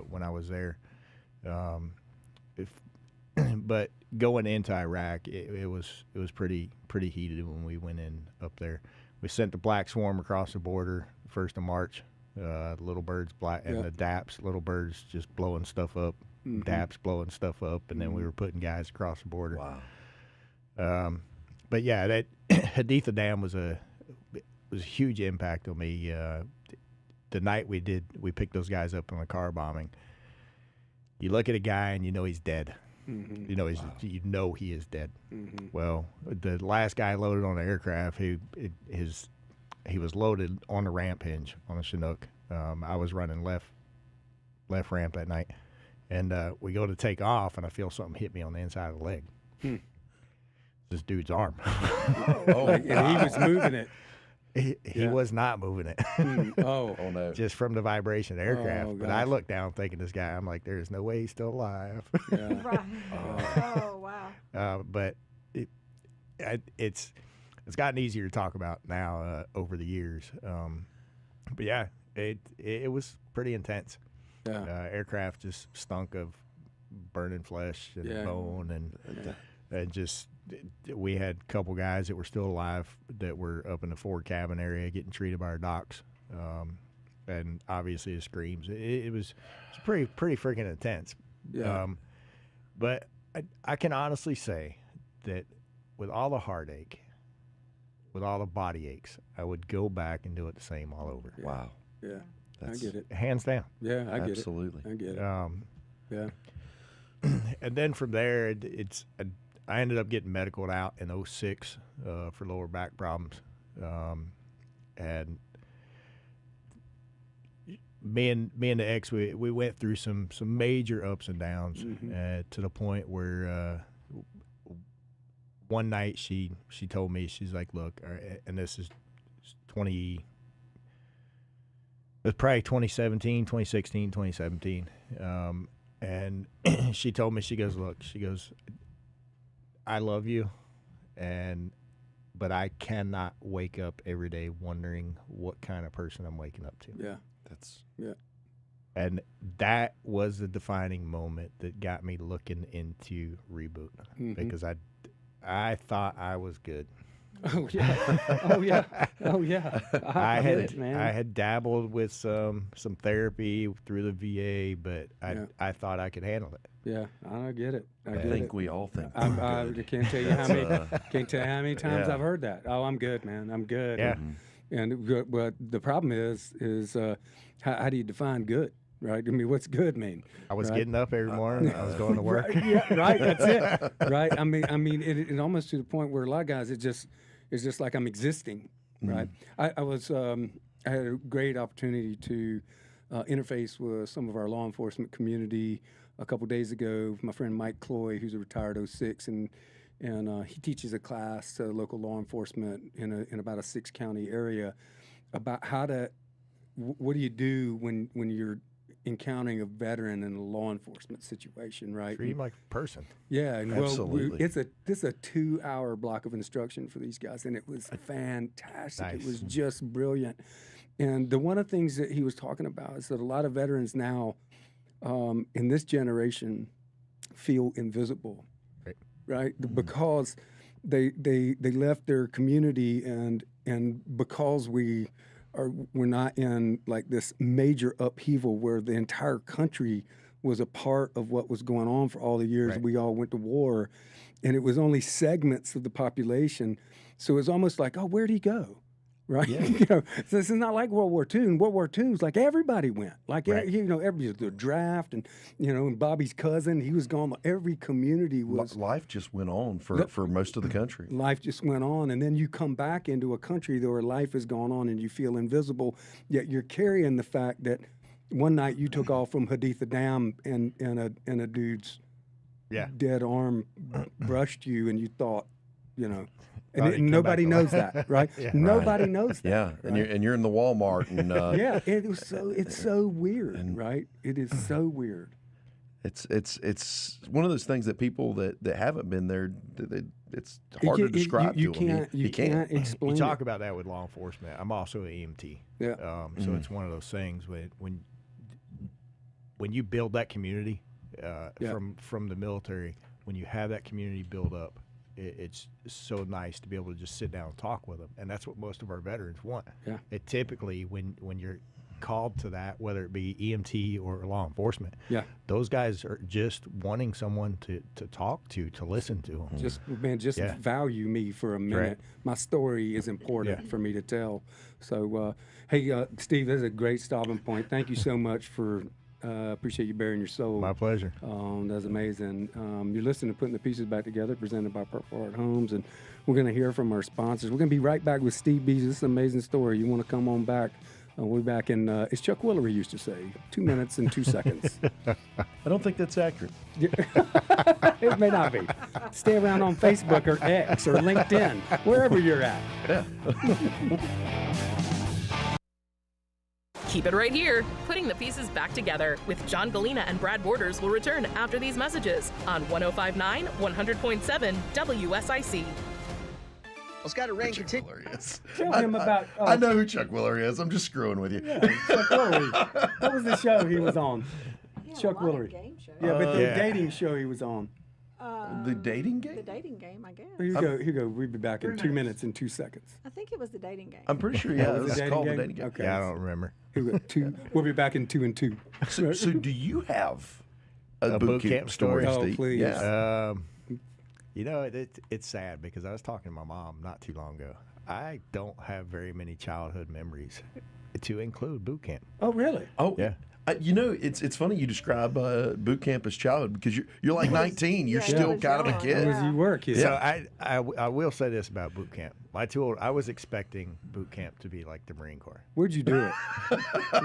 when I was there. But going into Iraq, it was pretty heated when we went in up there. We sent the Black Swarm across the border 1st of March. Little birds, and the DAPs, little birds just blowing stuff up, DAPs blowing stuff up, and then we were putting guys across the border. Wow. But yeah, that Haditha Dam was a huge impact on me. The night we picked those guys up on the car bombing. You look at a guy and you know he's dead. You know he is dead. Well, the last guy loaded on the aircraft, he was loaded on the ramp hinge on a Chinook. I was running left ramp that night, and we go to take off, and I feel something hit me on the inside of the leg. This dude's arm. And he was moving it. He was not moving it. Oh no! Just from the vibration of the aircraft. Oh, but I looked down thinking this guy, I'm like, there's no way he's still alive. Yeah. Right. Oh, wow. But it's gotten easier to talk about now over the years. But yeah, it was pretty intense. Yeah. Aircraft just stunk of burning flesh and bone, and just we had a couple guys that were still alive that were up in the forward cabin area getting treated by our docs, and obviously the screams. It was pretty freaking intense. Yeah. But I can honestly say that with all the heartache, with all the body aches, I would go back and do it the same all over. Wow. Yeah. That's, I get it. Hands down. Yeah, I get absolutely. it. I get it. Yeah. And then from there, I ended up getting medicaled out in 2006 for lower back problems. And me and the ex, we went through some major ups and downs to the point where one night she told me, she's like, look, and this is it's probably 2017, 2016, 2017. And she told me, she goes, I love you, but I cannot wake up every day wondering what kind of person I'm waking up to. Yeah. And that was the defining moment that got me looking into Reboot, because I thought I was good. Oh yeah. I had dabbled with some therapy through the VA, but I thought I could handle it. Yeah, I get it. I think we all think. I can't tell you how many times I've heard that. Oh, I'm good, man. I'm good. Yeah. But the problem is how do you define good? Right? I mean, what's good mean? I was getting up every morning. I was going to work. Right, yeah, right. That's it. Right. I mean, it almost to the point where a lot of guys, it's just like I'm existing. Right. I had a great opportunity to interface with some of our law enforcement community a couple days ago. My friend Mike Cloy, who's a retired 06, and he teaches a class to local law enforcement in about a 6-county area about what do you do when you're encountering a veteran in a law enforcement situation, right? Treat him like a person. Yeah, and absolutely. This is a 2-hour block of instruction for these guys, and it was fantastic. Nice. It was just brilliant. And one of the things that he was talking about is that a lot of veterans now, in this generation, feel invisible, right? Because they left their community, and because we're not in like this major upheaval where the entire country was a part of what was going on for all the years we all went to war, and it was only segments of the population. So it was almost like, oh, where'd he go? Right, so this is not like World War II. In World War II, it's like everybody went, like everybody the draft, and and Bobby's cousin, he was gone. Every community was. Life just went on for most of the country. Life just went on, and then you come back into a country where life has gone on, and you feel invisible. Yet you're carrying the fact that one night you took off from Haditha Dam, and a dude's dead arm brushed you, and you thought, And nobody knows that, right? Nobody knows that. Yeah, right? and you're in the Walmart, and it's so weird, right? It is so weird. It's one of those things that people that haven't been there, it's hard to describe to them. You can't explain. You talk about that with law enforcement. I'm also an EMT. Yeah. So it's one of those things when you build that community from the military, when you have that community build up. It's so nice to be able to just sit down and talk with them, and that's what most of our veterans want. Yeah. It typically, when you're called to that, whether it be EMT or law enforcement, those guys are just wanting someone to talk to listen to them. Just value me for a minute. Right. My story is important for me to tell. So, hey, Steve, that's a great stopping point. Thank you so much for. Appreciate you bearing your soul. My pleasure. That's amazing. You're listening to Putting the Pieces Back Together, presented by Purple Heart Homes, and we're going to hear from our sponsors. We're going to be right back with Steve Beasley. This is an amazing story. You want to come on back? We'll be back in, as Chuck Willery used to say, 2 minutes and 2 seconds. I don't think that's accurate. It may not be. Stay around on Facebook or X or LinkedIn, wherever you're at. Yeah. Keep it right here. Putting the Pieces Back Together with John Gallina and Brad Borders will return after these messages on 105.9, 100.7 WSIC. It's got a rain continue. Tell him about. I know who Chuck Willery is. I'm just screwing with you. Yeah, Chuck Willery. What was the show he was on? Chuck Willery. Yeah, but the dating show he was on. The dating game? The dating game, I guess. Here you go. We'll be back in 2 minutes and 2 seconds. I think it was the dating game. I'm pretty sure, it was called the dating game. Okay. Yeah, I don't remember. Here we go. We'll be back in 2 and 2. So do you have a boot camp story? Steve? Oh, please. Yeah. It's sad because I was talking to my mom not too long ago. I don't have very many childhood memories to include boot camp. Oh, really? Oh, yeah. It's funny you describe boot camp as childhood because you're like 19. You're still kind of a kid. As you were, kid. So I will say this about boot camp. I was expecting boot camp to be like the Marine Corps. Where'd you do it?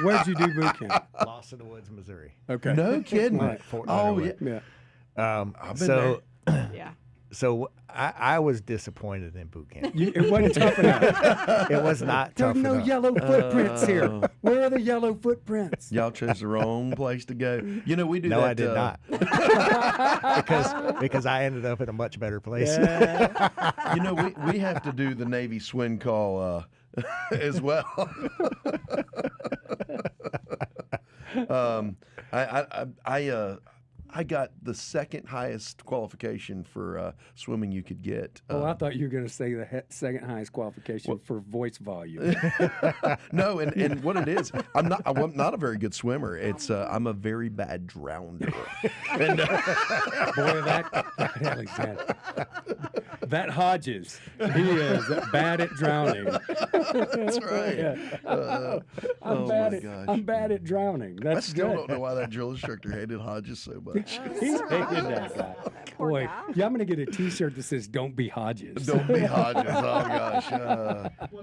Where'd you do boot camp? Lost in the Woods, Missouri. Okay. No kidding. Right. Fort Oh, Leonard yeah. Wood. I've been there. Yeah. So I was disappointed in boot camp. It wasn't tough enough. It was not tough There's no enough. yellow footprints here. Where are the yellow footprints? Y'all chose the wrong place to go. We do that. No, I did not. because I ended up in a much better place. We have to do the Navy swing call as well. I got the second highest qualification for swimming you could get. I thought you were going to say the second highest qualification for voice volume. No, and what it is, I'm not a very good swimmer. It's I'm a very bad drowner. And, Boy, that Hodges, he is bad at drowning. That's right. Yeah. I'm bad at drowning. I That's still good. don't know why that drill instructor hated Hodges so much. He hated that guy. Poor Boy, guy. yeah, I'm going to get a T-shirt that says "Don't be Hodges." Don't be Hodges. Oh gosh.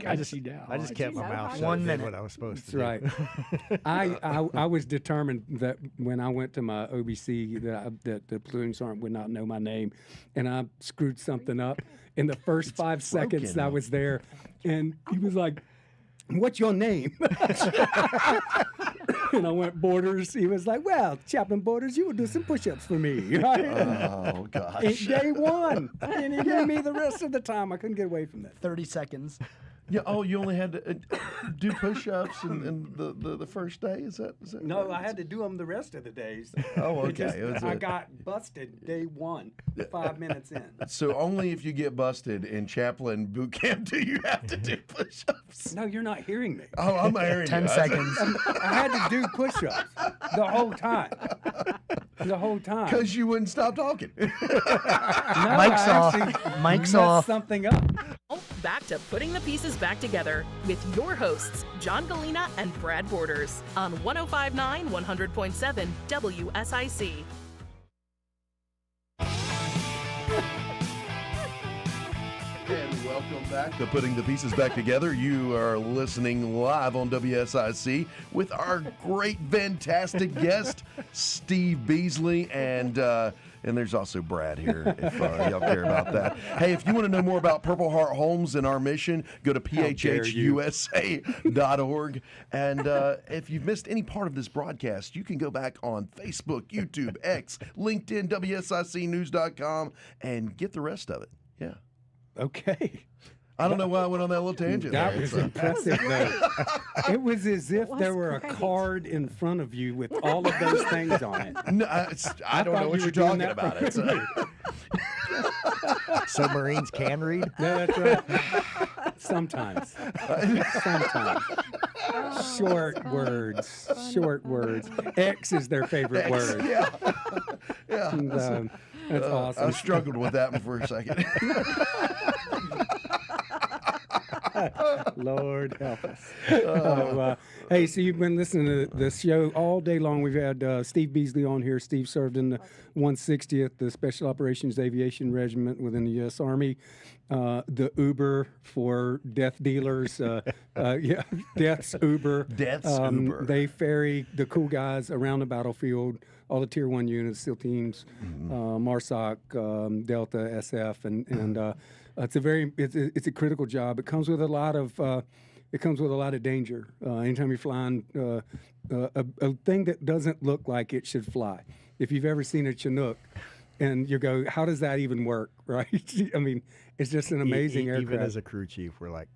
I just kept my mouth shut. 1 and did minute. what I was supposed to That's do. right. I was determined that when I went to my OBC that the platoon sergeant would not know my name, and I screwed something up in the first 5 seconds broken. I was there, and he was like, "What's your name?" And I went Borders. He was like, "Well, Chaplain Borders, you would do some push-ups for me." Right? Oh gosh. Day one, and he gave me the rest of the time. I couldn't get away from that. 30 seconds. Yeah. Oh, you only had to do push-ups and the first day. Is that? No, I had to do them the rest of the days. Oh, okay. I got busted day one, 5 minutes in. So only if you get busted in chaplain boot camp do you have to do push-ups. No, you're not hearing me. Oh, I'm hearing 10 you. seconds. I had to do push-ups the whole time. The whole time. Because you wouldn't stop talking. No, Mike's I off. actually Mike's messed off. something up. back to Putting the Pieces Back Together with your hosts, John Gallina and Brad Borders, on 105.9 100.7 WSIC. And welcome back to Putting the Pieces Back Together. You are listening live on WSIC with our great, fantastic guest, Steve Beasley, and there's also Brad here, if y'all care about that. Hey, if you want to know more about Purple Heart Homes and our mission, go to phhusa.org. And if you've missed any part of this broadcast, you can go back on Facebook, YouTube, X, LinkedIn, WSICnews.com, and get the rest of it. Yeah. Okay. I don't know why I went on that little tangent. That was impressive, though. It was as if there were a card in front of you with all of those things on it. No, I don't know what you're talking about. Submarines can read? No, that's right. Sometimes. Sometimes. Short words. X is their favorite word. Yeah. Yeah. And, that's awesome. I struggled with that one for a second. Lord help us. Hey, so you've been listening to the show all day long. We've had Steve Beasley on here. Steve served in the 160th, the Special Operations Aviation Regiment within the U.S. Army. The Uber for death dealers. Death's Uber. Death's Uber. They ferry the cool guys around the battlefield, all the Tier 1 units, SEAL teams, MARSOC, Delta, SF, and it's a critical job. It comes with a lot of danger. Anytime you're flying a thing that doesn't look like it should fly. If you've ever seen a Chinook, and you go, how does that even work, right? I mean, it's just an amazing aircraft. Even as a crew chief, we're like,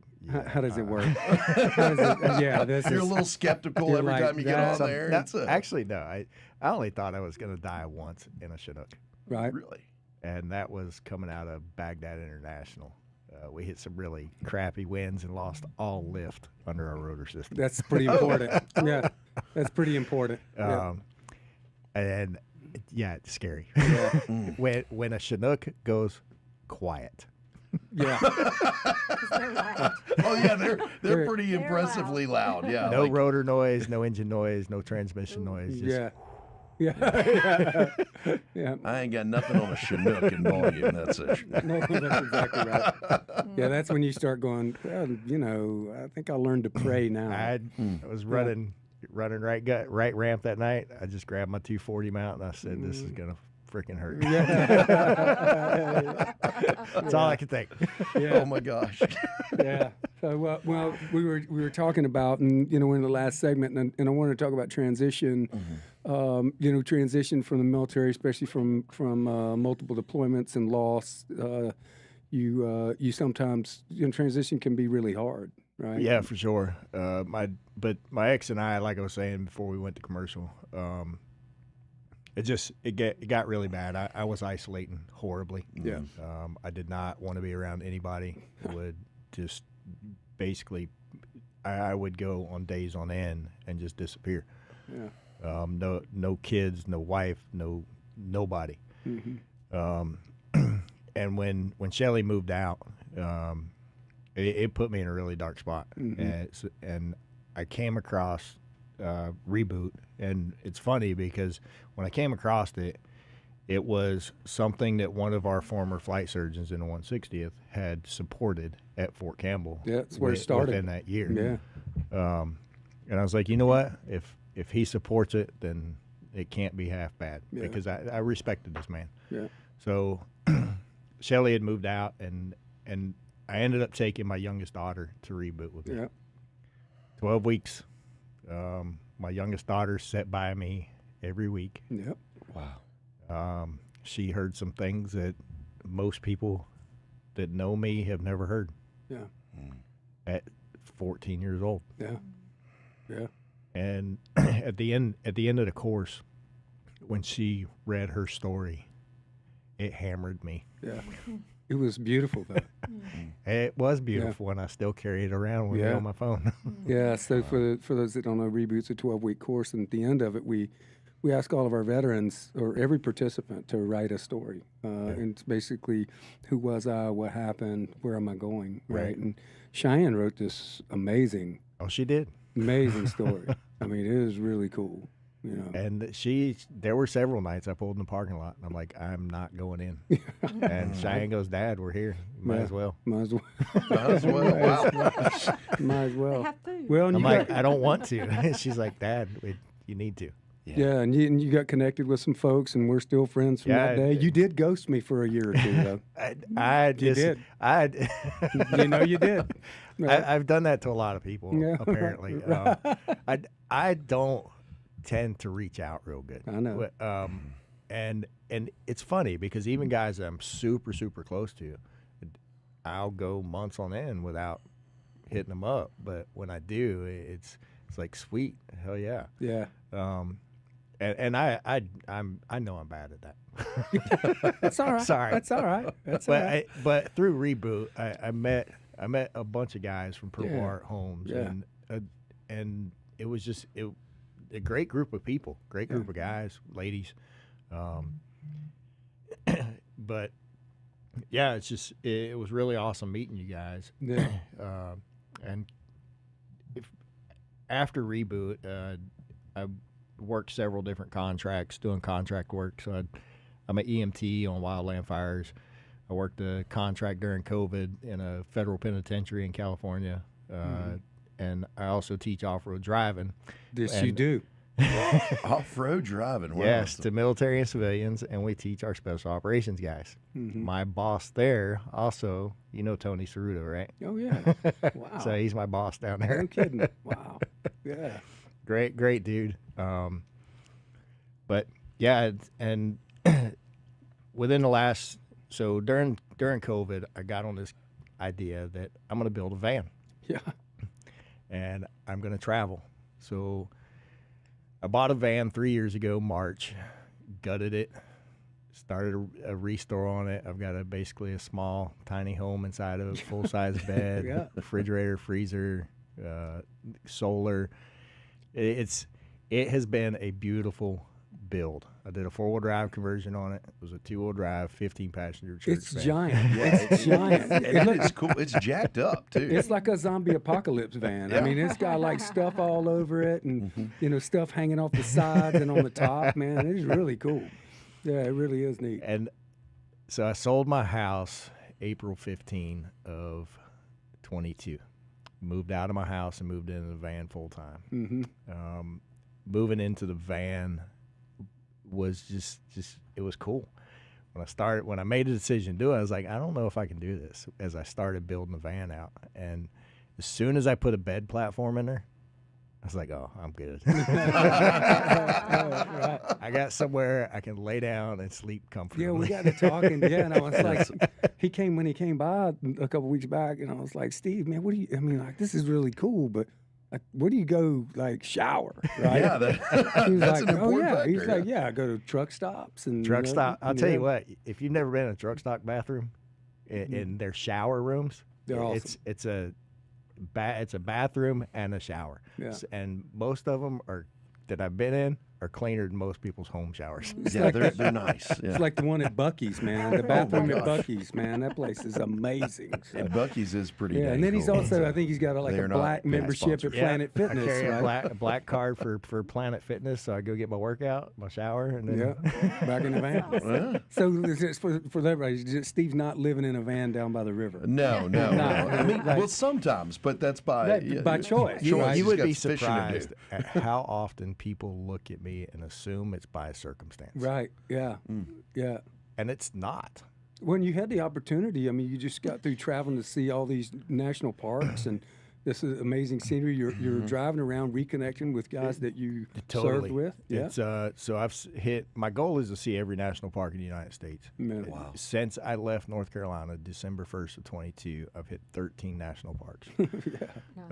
how does it work? You're a little skeptical every time you get on there. Actually, no. I only thought I was going to die once in a Chinook. Right. Really? And that was coming out of Baghdad International. We hit some really crappy winds and lost all lift under our rotor system. That's pretty important. Yeah, that's pretty important. And yeah, it's scary. Yeah. When a Chinook goes quiet. Yeah. They're loud. Oh yeah, they're pretty impressively loud. Yeah. No rotor noise, no engine noise, no transmission noise. Just Yeah. I ain't got nothing on a Chinook in volume. That's it. No, that's exactly right. Yeah, that's when you start going, well, I think I'll learn to pray now. I was running right ramp that night. I just grabbed my 240 mount and I said, this is going to freaking hurt. Yeah. That's all I could think. Yeah. Oh my gosh. Yeah. So well, we were talking about, and in the last segment, and I wanted to talk about transition. Transition from the military, especially from multiple deployments and loss. You sometimes transition can be really hard, right? Yeah, for sure. My ex and I, like I was saying before we went to commercial, it got really bad. I was isolating horribly. Yeah. I did not want to be around anybody. Would just basically, I would go on days on end and just disappear. Yeah. No kids, no wife, nobody. Mm-hmm. And when Shelly moved out, it put me in a really dark spot. Mm-hmm. And I came across Reboot, and it's funny because when I came across it was something that one of our former flight surgeons in the 160th had supported at Fort Campbell. Yeah, that's where it started. Within that year. Yeah. And I was like, you know what? If he supports it, then it can't be half bad, because I respected this man. Yeah. So Shelly had moved out, and I ended up taking my youngest daughter to Reboot with me. Yeah. 12 weeks. My youngest daughter sat by me every week. Yep. Wow. She heard some things that most people that know me have never heard. Yeah. At 14 years old. Yeah. Yeah. And at the end of the course, when she read her story, it hammered me. Yeah. It was beautiful, though. It was beautiful, and I still carry it around with me on my phone. Yeah. So for those that don't know, Reboot's a 12-week course, and at the end of it, we we ask all of our veterans or every participant to write a story. And it's basically, who was I, what happened, where am I going, right? And Cheyenne wrote this amazing. Oh, she did. Amazing story. I mean, it was really cool. You know. And there were several nights I pulled in the parking lot, and I'm like, I'm not going in. And Cheyenne goes, Dad, we're here. Might as well. Might as well. Might as well. Wow. Might as well. They have food. Well, and I'm you like, got, I don't want to. She's like, Dad, you need to. yeah, and you got connected with some folks, and we're still friends from that day. You did ghost me for a year or two, though. I You just, did. You know you did. I've done that to a lot of people, Yeah. apparently. I don't tend to reach out real good. I know. And it's funny because even guys that I'm super, super close to, I'll go months on end without hitting them up. But when I do, it's like, sweet, hell yeah. Yeah. And I know I'm bad at that. That's all right. Sorry. That's all right. That's all right. But through Reboot, I met a bunch of guys from Purple Heart Homes, Yeah. and it was just a great group of people, great group of guys, ladies, but yeah, it was really awesome meeting you guys. Yeah. And after Reboot, I worked several different contracts doing contract work. So I'm an EMT on wildland fires. I worked a contract during COVID in a federal penitentiary in California. And I also teach off-road driving. This you do. Off-road driving. Wow. Yes, to military and civilians, and we teach our special operations guys. My boss there also, you know Tony Cerruto, right? Oh, yeah. Wow. So he's my boss down there. No kidding. Wow. Yeah. Great dude. But yeah, and within the last, so during COVID, I got on this idea that I'm going to build a van. Yeah. And I'm going to travel. So I bought a van 3 years ago, March, gutted it, started a restore on it. I've got basically a small, tiny home inside of it, full-size bed, Yeah. refrigerator, freezer, solar. It has been a beautiful build. I did a 4-wheel drive conversion on it. It was a 2-wheel drive, 15-passenger church It's van. giant. It's giant. And it's cool. It's jacked up too. It's like a zombie apocalypse van. I mean, it's got like stuff all over it and, stuff hanging off the sides and on the top, man. It's really cool. Yeah, it really is neat. And so I sold my house April 15 of 22. Moved out of my house and moved into the van full time. Moving into the van was just it was cool. When I made a decision to do it, I was like, I don't know if I can do this. As I started building the van out, and as soon as I put a bed platform in there, I was like, oh, I'm good. I got somewhere I can lay down and sleep comfortably. Yeah, we got to talking. Yeah, and I was like, when he came by a couple weeks back, and I was like, Steve, man, this is really cool, but like, where do you go, like, shower, right? Yeah, He was that's like, an important factor. He's like, I go to truck stops and Truck stop. I'll tell you what, if you've never been in a truck stop bathroom, in their shower rooms, They're awesome. It's a bathroom and a shower. Yeah. And most of them that I've been in are cleaner than most people's home showers. Yeah, they're nice. Yeah. It's like the one at Buc-ee's, man. The bathroom at gosh. Buc-ee's, man. That place is amazing. So. And Buc-ee's is pretty. Yeah, dang and then he's cool. also, I think he's got a They're not black bad membership sponsors. at Planet I Fitness. carry right? a black card for Planet Fitness, so I go get my workout, my shower, and then Yeah, back in the van. Yeah. So for everybody, Steve's not living in a van down by the river. No. I mean, Right. well, sometimes, but that's by choice. You right? would He's be got fishing to do. surprised at how often people look at me and assume it's by circumstance. Right. Yeah. Yeah. And it's not. When you had the opportunity, I mean, you just got through traveling to see all these national parks and this is amazing scenery. You're driving around, reconnecting with guys that you served with. Yeah. It's, so my goal is to see every national park in the United States. Man. Wow. Since I left North Carolina, December 1st of 22, I've hit 13 national parks.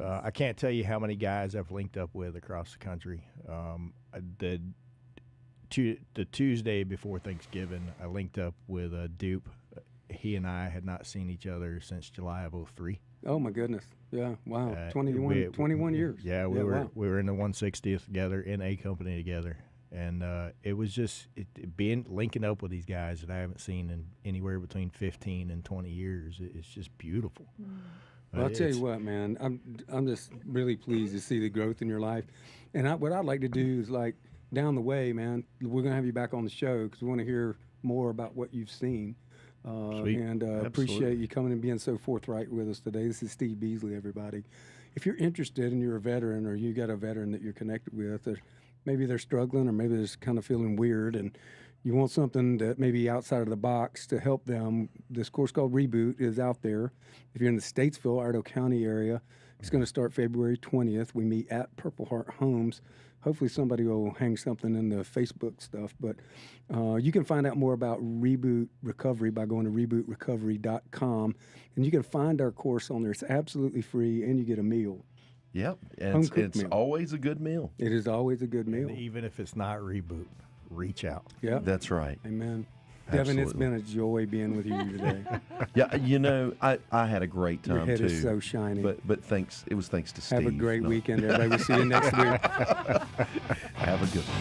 I can't tell you how many guys I've linked up with across the country. The Tuesday before Thanksgiving, I linked up with Dupe. He and I had not seen each other since July of 03. Oh my goodness. Yeah. Wow. 21 years. Yeah, we were in the 160th together in A company together. And it was just linking up with these guys that I haven't seen in anywhere between 15 and 20 years. It's just beautiful. Well, I'll tell you what, man, I'm just really pleased to see the growth in your life. And what I'd like to do is, like, down the way, man, we're going to have you back on the show because we want to hear more about what you've seen. Sweet. And appreciate you coming and being so forthright with us today. This is Steve Beasley, everybody. If you're interested and you're a veteran, or you got a veteran that you're connected with, or maybe they're struggling, or maybe they're just kind of feeling weird, and you want something that maybe outside of the box to help them, this course called Reboot is out there. If you're in the Statesville, Idaho County area, it's going to start February 20th. We meet at Purple Heart Homes. Hopefully somebody will hang something in the Facebook stuff. But you can find out more about Reboot Recovery by going to rebootrecovery.com. And you can find our course on there. It's absolutely free, and you get a meal. Yep, and it's meal. always a good meal. It is always a good meal. And even if it's not Reboot, reach out. Yeah, that's right. Amen. Devin, it's been a joy being with you today. Yeah, you know, I had a great time, Your head too. is so shiny. But thanks. It was thanks to Steve. Have a great weekend, everybody. We'll see you next week. Have a good one.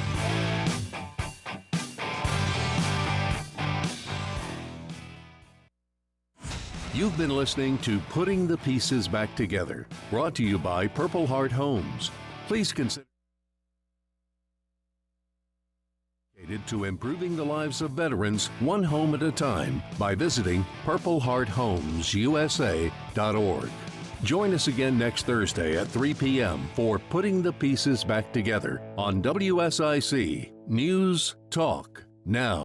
You've been listening to Putting the Pieces Back Together, brought to you by Purple Heart Homes. Please consider to improving the lives of veterans one home at a time by visiting purplehearthomesusa.org. Join us again next Thursday at 3 p.m. for Putting the Pieces Back Together on WSIC News Talk Now.